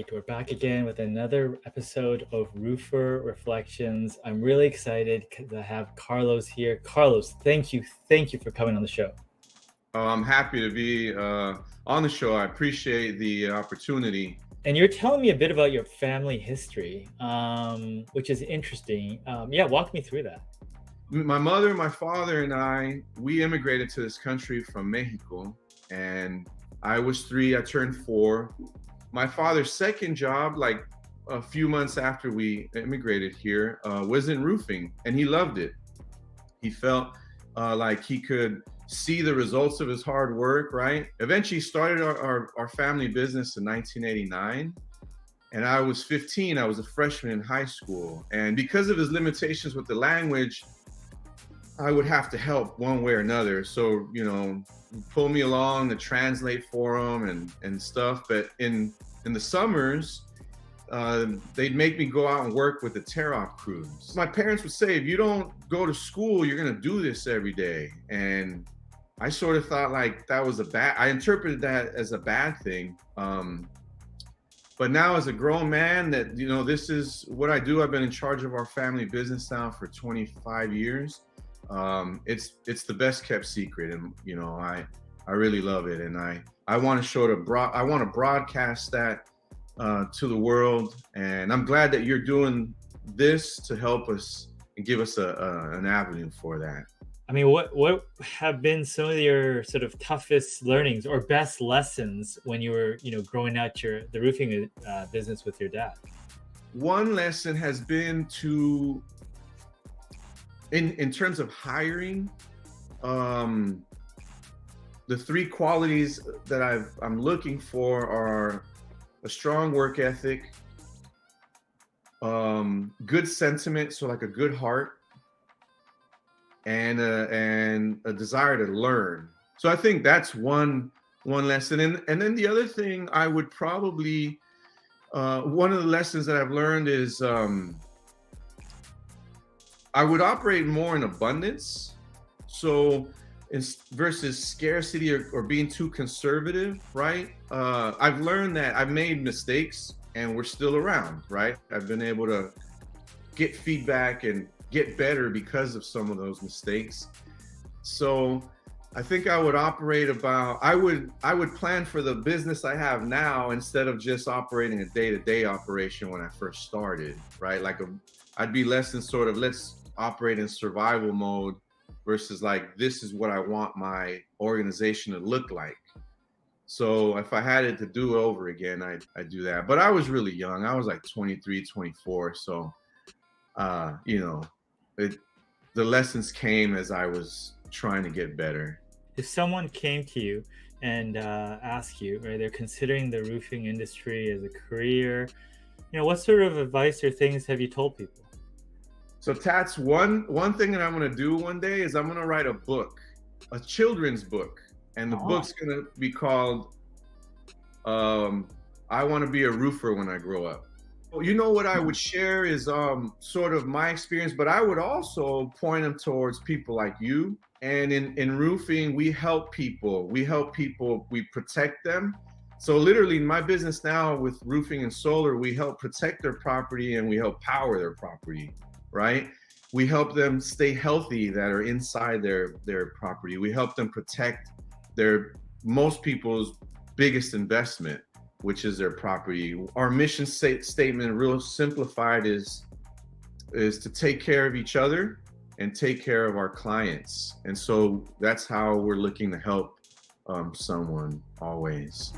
right, we're back again with another episode of Roofer Reflections. I'm really excited because I have Carlos here. Carlos, thank you for coming on the show. Oh, I'm happy to be on the show. I appreciate the opportunity. And you're telling me a bit about your family history, which is interesting. Yeah, walk me through that. My mother, my father, and I, we immigrated to this country from Mexico, and I was 3, I turned 4. My father's second job, like a few months after we immigrated here, was in roofing, and he loved it. He felt like he could see the results of his hard work, right? Eventually started our family business in 1989. And I was 15, I was a freshman in high school. And because of his limitations with the language, I would have to help one way or another. So, pull me along to translate for him and stuff. But in the summers, they'd make me go out and work with the tear-off crews. My parents would say, if you don't go to school, you're gonna do this every day. And I sort of thought like that was I interpreted that as a bad thing. But now as a grown man that, this is what I do. I've been in charge of our family business now for 25 years. It's the best kept secret. And, I really love it. And I want to broadcast that to the world, and I'm glad that you're doing this to help us and give us an avenue for that. I mean, what have been some of your sort of toughest learnings or best lessons when you were, growing out the roofing business with your dad? One lesson has been in terms of hiring, the 3 qualities that I'm looking for are a strong work ethic, good sentiment, so like a good heart, and a desire to learn. So I think that's one lesson. And then the other thing I would probably, one of the lessons that I've learned is I would operate more in abundance. So versus scarcity or being too conservative, right? I've learned that I've made mistakes and we're still around, right? I've been able to get feedback and get better because of some of those mistakes. So I think I would operate I would plan for the business I have now instead of just operating a day-to-day operation when I first started, right? I'd be less than sort of let's operate in survival mode versus like, this is what I want my organization to look like. So if I had it to do over again, I'd do that. But I was really young. I was like 23, 24. So, the lessons came as I was trying to get better. If someone came to you and asked you, right, they're considering the roofing industry as a career, what sort of advice or things have you told people? So Tats, one thing that I'm going to do one day is I'm going to write a book, a children's book. And the book's going to be called, I Want to Be a Roofer When I Grow Up. What I would share is sort of my experience, but I would also point them towards people like you. And in roofing, we help people. We protect them. So literally in my business now with roofing and solar, we help protect their property and we help power their property, right? We help them stay healthy that are inside their property. We help them protect most people's biggest investment, which is their property. Our mission statement, real simplified, is to take care of each other and take care of our clients. And so that's how we're looking to help someone always.